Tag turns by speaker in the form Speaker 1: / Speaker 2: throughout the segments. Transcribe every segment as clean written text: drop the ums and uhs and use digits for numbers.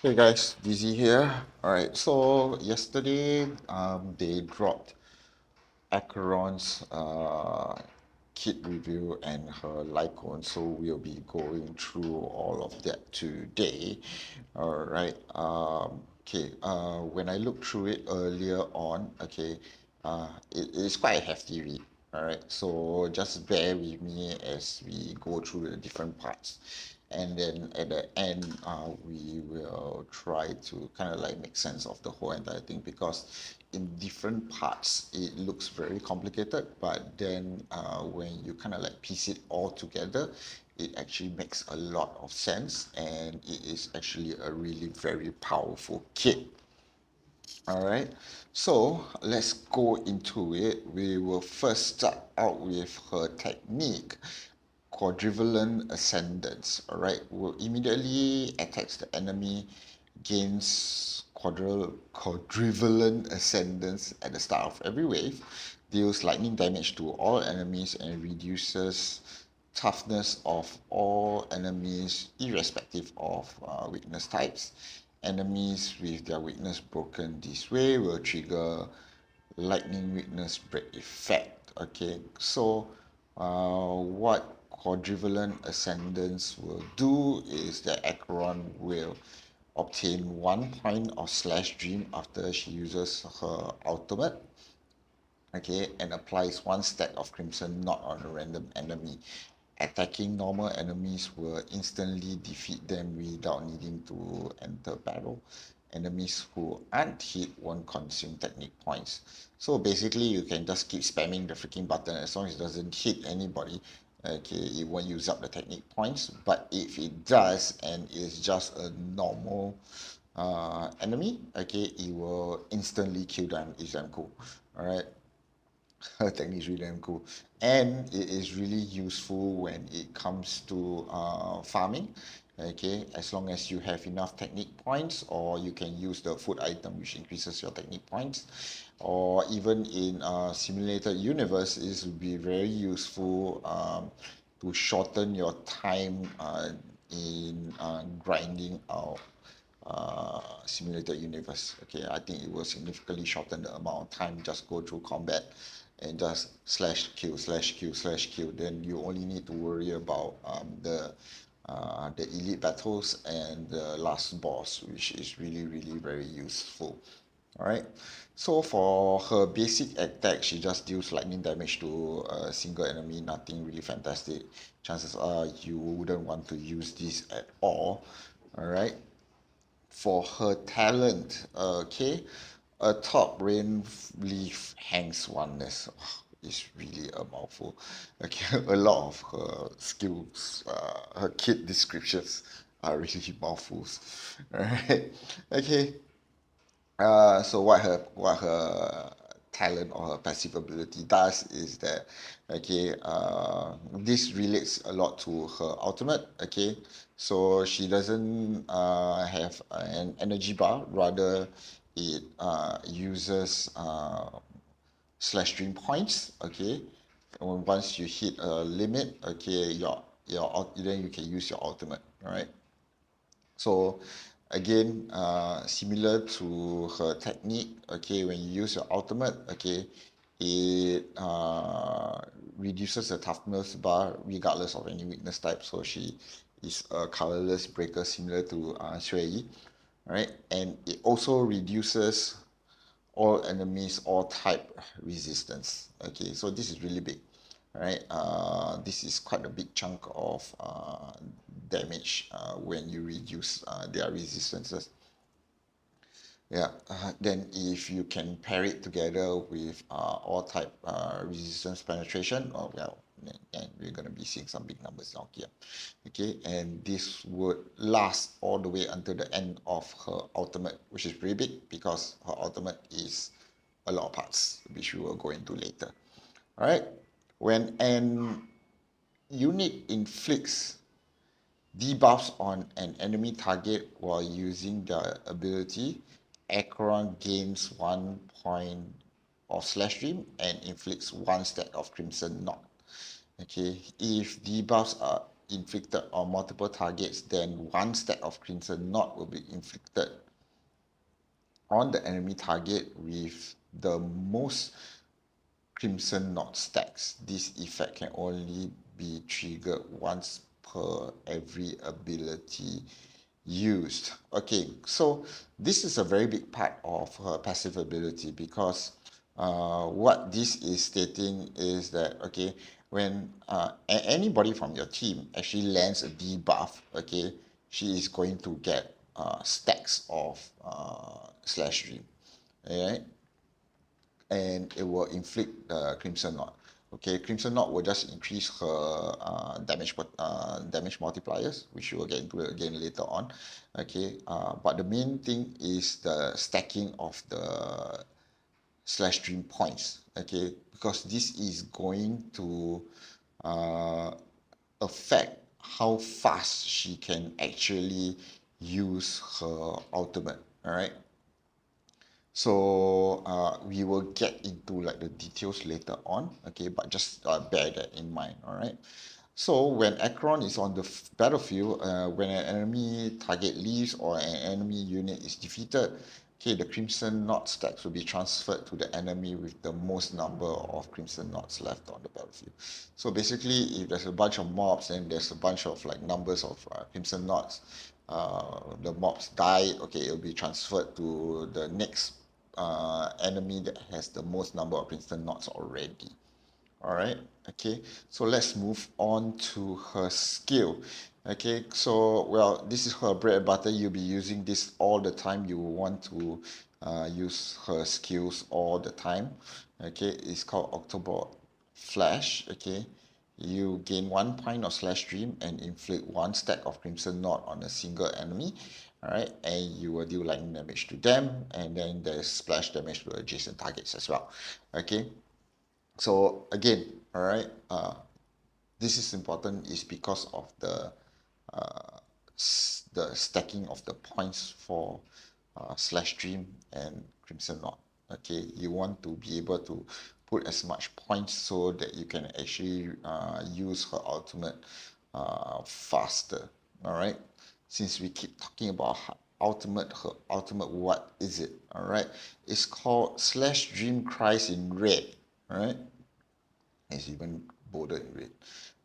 Speaker 1: Hey guys, Dizzy here. Alright, so yesterday they dropped Acheron's kit review and her Lightcone, so we'll be going through all of that today. Alright, okay, when I looked through it earlier on, okay, it is quite a hefty read. Alright, so just bear with me as we go through the different parts. And then at the end, we will try to kind of like make sense of the whole entire thing, because in different parts it looks very complicated, but then when you kind of like piece it all together, it actually makes a lot of sense, and it is actually a really very powerful kit. All right, so let's go into it. We will first start out with her technique, quadrivalent ascendance. All right, will immediately attacks the enemy, gains quadrivalent ascendance at the start of every wave, deals lightning damage to all enemies, and reduces toughness of all enemies irrespective of weakness types. Enemies with their weakness broken this way will trigger lightning weakness break effect. Okay, so what quadrivalent ascendance will do is that Acheron will obtain 1 point of slash dream after she uses her ultimate, okay, and applies 1 stack of crimson knot on a random enemy. Attacking normal enemies will instantly defeat them without needing to enter battle. Enemies who aren't hit won't consume technique points. So basically, you can just keep spamming the freaking button as long as it doesn't hit anybody. Okay, it won't use up the technique points. But if it does and it's just a normal enemy, okay, it will instantly kill them. It's damn cool. All right. Her technique is really damn cool, and it is really useful when it comes to farming. Okay, as long as you have enough technique points, or you can use the food item which increases your technique points, or even in simulated universe, it would be very useful to shorten your time in grinding out simulated universe. Okay, I think it will significantly shorten the amount of time. Just go through combat and just slash kill, slash kill, slash kill. Then you only need to worry about the elite battles and the last boss, which is really really very useful. All right. So for her basic attack, she just deals lightning damage to a single enemy. Nothing really fantastic. Chances are you wouldn't want to use this at all. All right. For her talent, okay, a top rain leaf hangs oneness. Is really a mouthful. Okay, a lot of her skills, her kit descriptions are really mouthfuls. Alright, okay. So what her talent or her passive ability does is that, okay, this relates a lot to her ultimate. Okay, so she doesn't have an energy bar, rather it uses slash stream points. Okay, and once you hit a limit, okay, then you can use your ultimate. All right. So again, similar to her technique, okay, when you use your ultimate, okay, it reduces the toughness bar regardless of any weakness type. So she is a colorless breaker similar to Shui Yi, right? And it also reduces all enemies, all type resistance. Okay, so this is really big, right? This is quite a big chunk of damage when you reduce their resistances. Yeah, then if you can pair it together with all type resistance penetration, oh well, then we're gonna be seeing some big numbers out here. Okay, and this would last all the way until the end of her ultimate, which is pretty big because her ultimate is a lot of parts, which we will go into later. All right, when an unit inflicts debuffs on an enemy target while using their ability, Acheron gains 1 point of slash stream and inflicts 1 stack of crimson knot. Okay, if debuffs are inflicted on multiple targets, then one stack of Crimson Knot will be inflicted on the enemy target with the most Crimson Knot stacks. This effect can only be triggered once per every ability used. Okay, so this is a very big part of her passive ability, because what this is stating is that, okay, when anybody from your team actually lands a debuff, okay, she is going to get stacks of slash dream, alright, and it will inflict the Crimson Knot. Okay, Crimson Knot will just increase her damage multipliers, which we will get into again later on. Okay, but the main thing is the stacking of the slash dream points. Okay, because this is going to uh, affect how fast she can actually use her ultimate. All right. So we will get into like the details later on, okay, but just bear that in mind, all right? So when Acheron is on the battlefield, when an enemy target leaves or an enemy unit is defeated, okay, the Crimson Knot stacks will be transferred to the enemy with the most number of Crimson Knots left on the battlefield. So basically, if there's a bunch of mobs and there's a bunch of like numbers of Crimson Knots, the mobs die, okay, it'll be transferred to the next enemy that has the most number of Crimson Knots already. All right, okay, so let's move on to her skill. Okay, so well, this is her bread and butter. You'll be using this all the time. You want to use her skills all the time. Okay, it's called Octobot Flash. Okay, you gain 1 point of slash dream and inflict one stack of Crimson Knot on a single enemy. Alright, and you will deal lightning damage to them, and then there's splash damage to adjacent targets as well. Okay, so again, all right, this is important is because of the stacking of the points for slash dream and crimson knot. Okay, you want to be able to put as much points so that you can actually use her ultimate faster. All right, since we keep talking about her ultimate, what is it? All right, it's called slash dream cries in red. All right, it's even bordered in red.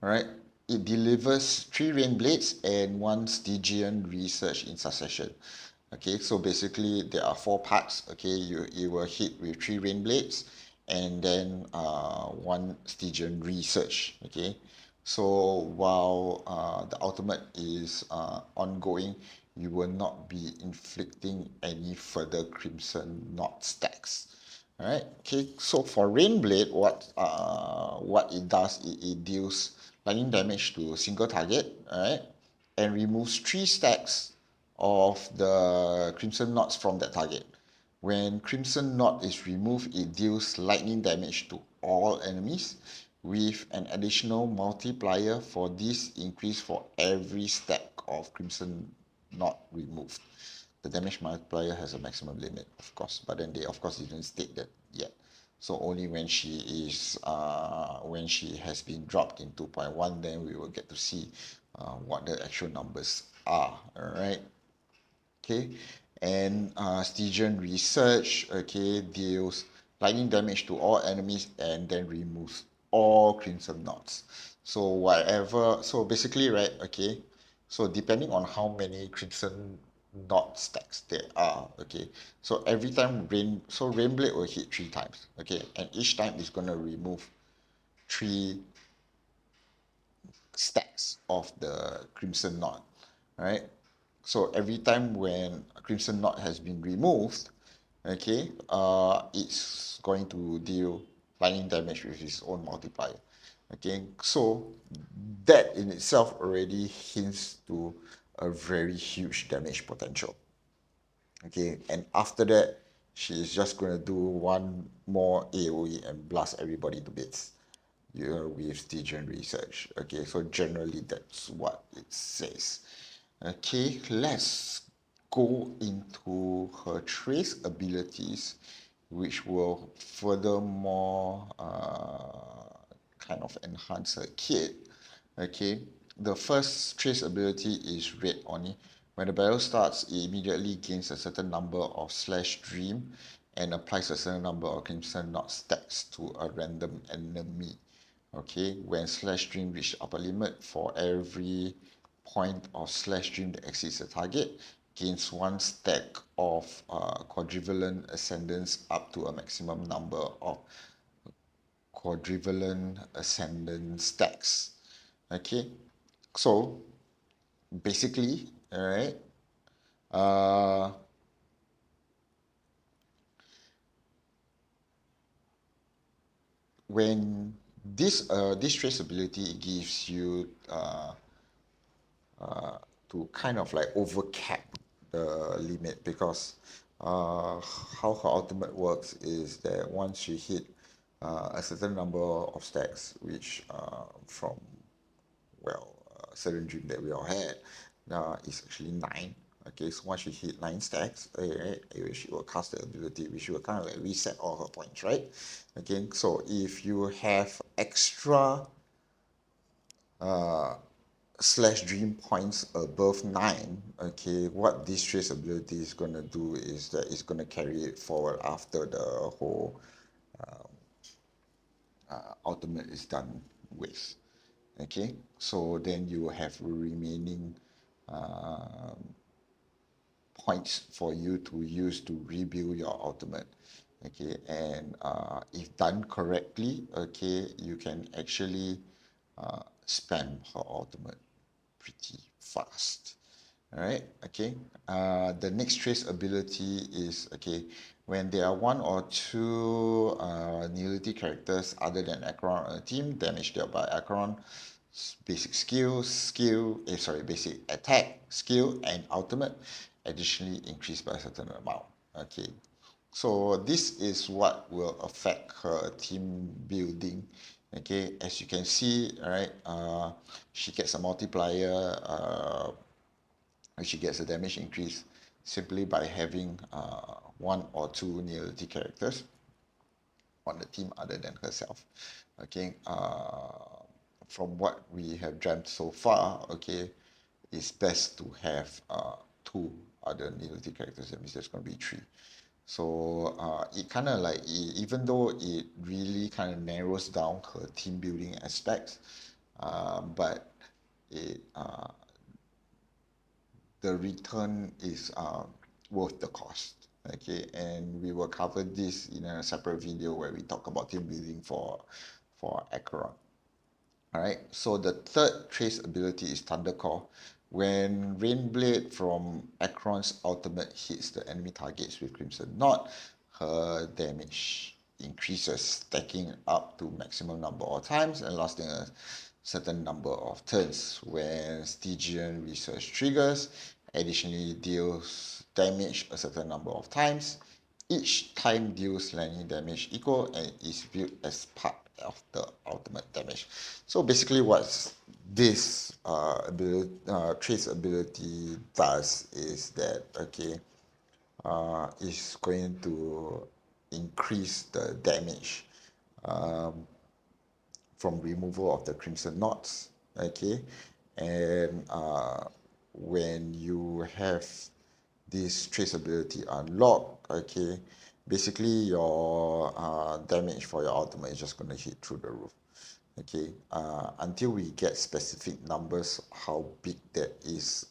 Speaker 1: All right. It delivers 3 rain blades and 1 Stygian research in succession. Okay, so basically there are 4 parts. Okay, you will hit with 3 rain blades and then 1 Stygian research. Okay, so while the ultimate is ongoing, you will not be inflicting any further crimson knot stacks. All right. Okay. So for Rainblade, what it does, it deals lightning damage to a single target. All right, and removes 3 stacks of the Crimson Knots from that target. When Crimson Knot is removed, it deals lightning damage to all enemies with an additional multiplier for this increase for every stack of Crimson Knot removed. The damage multiplier has a maximum limit, of course, but then they of course didn't state that yet. So only when she has been dropped in 2.1, then we will get to see what the actual numbers are. All right. Okay, and Stygian research, okay, deals lightning damage to all enemies and then removes all crimson knots. So whatever, so basically, right, okay, so depending on how many crimson knot stacks there are, okay, so every time Rainblade will hit 3 times, okay, and each time it's gonna remove 3 stacks of the crimson knot, right? So every time when a crimson knot has been removed, okay, it's going to deal lightning damage with its own multiplier. Okay, so that in itself already hints to a very huge damage potential. Okay, and after that, she's just going to do one more AoE and blast everybody to bits. With Stygian research. Okay, so generally that's what it says. Okay, let's go into her trace abilities, which will furthermore kind of enhance her kit. Okay, the first trace ability is red only. When the battle starts, it immediately gains a certain number of slash dream and applies a certain number of crimson knot stacks to a random enemy. Okay, when slash dream reach upper limit, for every point of slash dream that exceeds the target, gains one stack of quadrivalent ascendants up to a maximum number of quadrivalent ascendant stacks. Okay, so basically, all right, uh, when this traceability gives you to kind of like overcap the limit, because how her ultimate works is that once you hit a certain number of stacks, which from certain dream that we all had is actually 9. Okay, so once you hit 9 stacks, she will cast the ability, which will kind of like reset all her points, right? Okay, so if you have extra slash dream points above 9, okay, what this trace ability is going to do is that it's going to carry it forward after the whole ultimate is done with. Okay, so then you have remaining points for you to use to rebuild your ultimate. Okay, and if done correctly, okay, you can actually spam her ultimate pretty fast. All right, okay. The next trace ability is, okay, when there are one or two nility characters other than Acheron on a team, damage dealt by Acheron, basic basic attack, skill, and ultimate additionally increased by a certain amount. Okay, so this is what will affect her team building. Okay, as you can see, all right, she gets a multiplier, she gets a damage increase simply by having one or two nility characters on the team other than herself. Okay, from what we have dreamt so far, okay, it's best to have two other nility characters. That means there's going to be three. So it kind of like, even though it really kind of narrows down her team building aspects, but it the return is worth the cost. Okay, and we will cover this in a separate video where we talk about team building for Acheron. All right, so the third trace ability is Thundercore. When Rainblade from Acheron's ultimate hits the enemy targets with Crimson Knot, her damage increases, stacking up to maximum number of times and lasting a certain number of turns. When Stygian Research triggers, additionally deals damage a certain number of times. Each time deals landing damage equal and is viewed as part of the ultimate damage. So basically what this trace ability does is that, okay, is going to increase the damage from removal of the crimson knots. Okay, and when you have this traceability unlocked, okay, basically your damage for your ultimate is just going to hit through the roof. Okay, until we get specific numbers how big that is,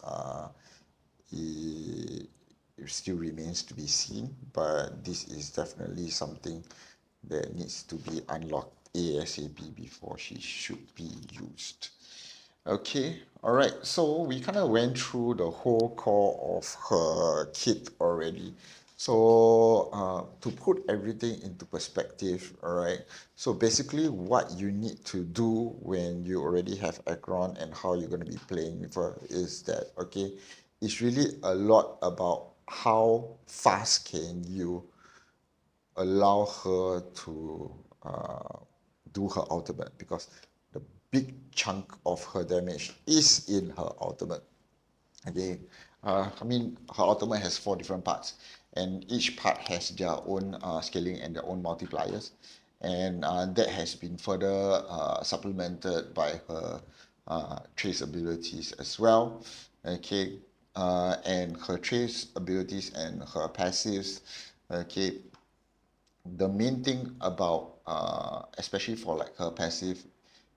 Speaker 1: it, it still remains to be seen, but this is definitely something that needs to be unlocked ASAP before she should be used. Okay, all right. So we kind of went through the whole core of her kit already. So to put everything into perspective, all right. So basically, what you need to do when you already have Acheron and how you're going to be playing with her is that, okay, it's really a lot about how fast can you allow her to do her ultimate, because the big chunk of her damage is in her ultimate. Okay, I mean, her ultimate has 4 different parts, and each part has their own scaling and their own multipliers, and that has been further supplemented by her trace abilities as well. Okay, and her trace abilities and her passives. Okay, the main thing about especially for like her passive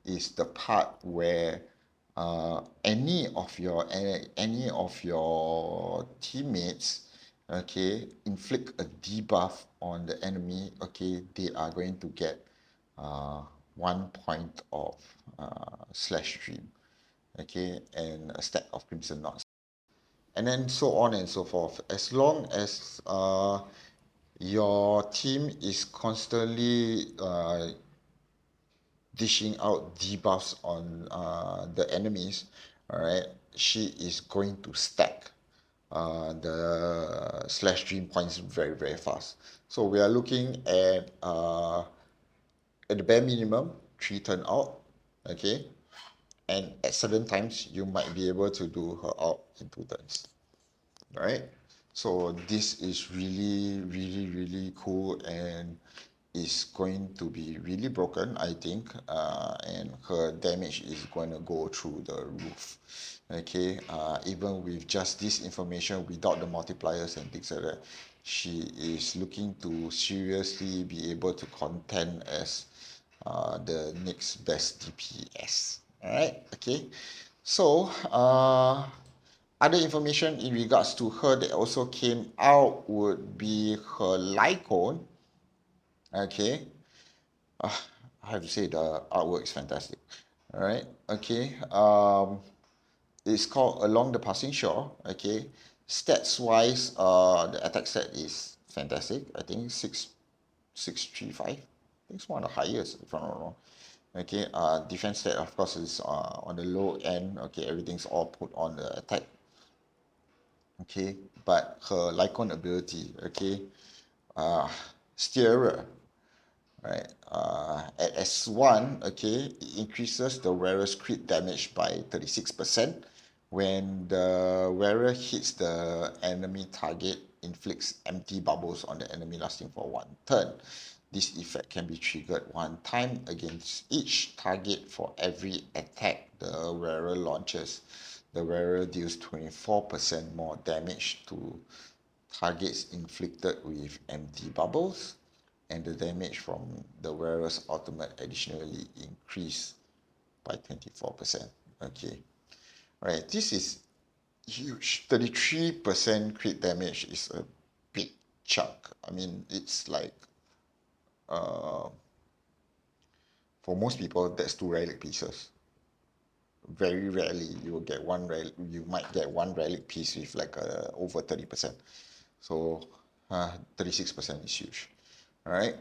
Speaker 1: is the part where any of your teammates, okay, inflict a debuff on the enemy, okay, they are going to get 1 point of slash stream, okay, and a stack of crimson knots, and then so on and so forth. As long as your team is constantly dishing out debuffs on the enemies, all right, she is going to stack the slash dream points very, very fast. So we are looking at the bare minimum, 3 turn out, okay, and at certain times you might be able to do her out in 2 turns. Right? So this is really, really, really cool and is going to be really broken, I think, and her damage is going to go through the roof. Okay, even with just this information, without the multipliers and things like that, she is looking to seriously be able to contend as the next best DPS. All right, okay. So, other information in regards to her that also came out would be her Lightcone. Okay. I have to say the artwork is fantastic. All right. Okay. It's called Along the Passing Shore. Okay. Stats wise, the attack stat is fantastic. I think 635. I think it's one of the highest if I'm not wrong. Okay. Defense stat of course is on the low end. Okay. Everything's all put on the attack. Okay. But her Lycon ability. Okay. Uh, Steerer. Right. At S1, okay, it increases the wearer's crit damage by 36%. When the wearer hits the enemy target, inflicts empty bubbles on the enemy lasting for 1 turn. This effect can be triggered 1 time against each target for every attack the wearer launches. The wearer deals 24% more damage to targets inflicted with empty bubbles, and the damage from the wearer's ultimate additionally increased by 24%. Okay, right, this is huge. 33% crit damage is a big chunk. I mean, it's like uh, for most people, that's 2 relic pieces. Very rarely you will get one relic. You might get one relic piece with like over 30%. So 36% is huge. All right.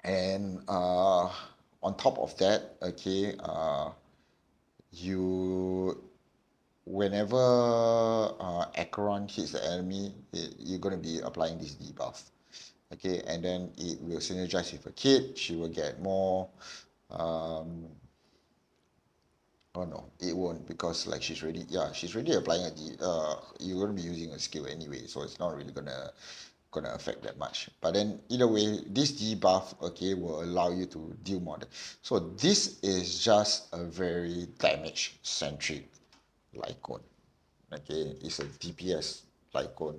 Speaker 1: And on top of that, okay, you whenever Acheron hits the enemy, you're going to be applying this debuff. Okay, and then it will synergize with a kid. She will get more. Um, oh no, it won't, because like she's already applying you're going to be using a skill anyway, so it's not really gonna affect that much. But then either way, this debuff, okay, will allow you to deal more. So this is just a very damage centric Lycone. Okay, it's a DPS Lycone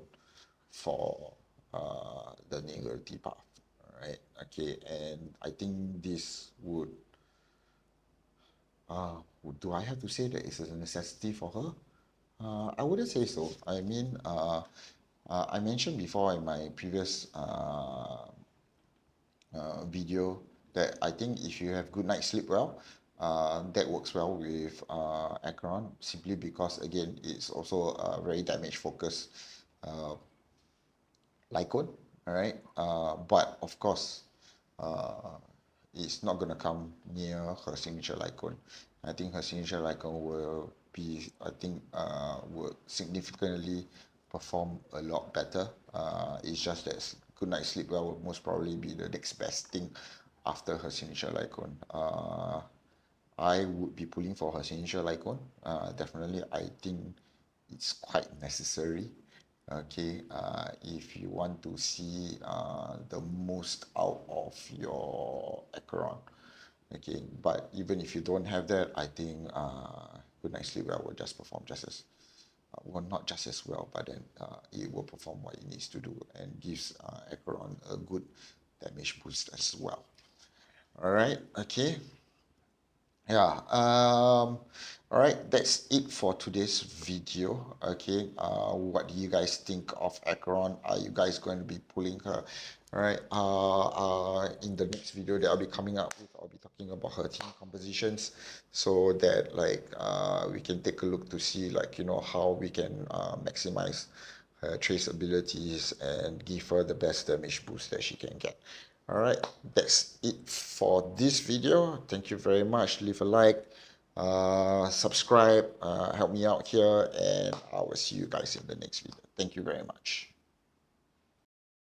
Speaker 1: for the Nigger debuff. Alright, okay, and I think this would uh, do I have to say that it's a necessity for her? I wouldn't say so. I mean, I mentioned before in my previous video that I think if you have good night sleep well, that works well with Acheron, simply because again it's also a very damage focused uh, Lycone, all right. But of course, uh, it's not gonna come near her signature Lycone. I think her signature Lycone will be, I think, will significantly perform a lot better. It's just that good night sleep well will most probably be the next best thing after her signature Lycone. I would be pulling for her signature Lycone. Definitely, I think it's quite necessary. Okay, if you want to see the most out of your Acheron. Okay, but even if you don't have that, I think Good Night Sleep Well will just perform just as well, not just as well, but then it will perform what it needs to do and gives Acheron a good damage boost as well. All right, okay. Yeah, all right, that's it for today's video. Okay, what do you guys think of Acheron? Are you guys going to be pulling her? All right, in the next video that I'll be coming up with, I'll be talking about her team compositions so that like we can take a look to see like, how we can maximize her trace abilities and give her the best damage boost that she can get. All right, that's it for this video. Thank you very much. Leave a like, subscribe, help me out here, and I will see you guys in the next video. Thank you very much.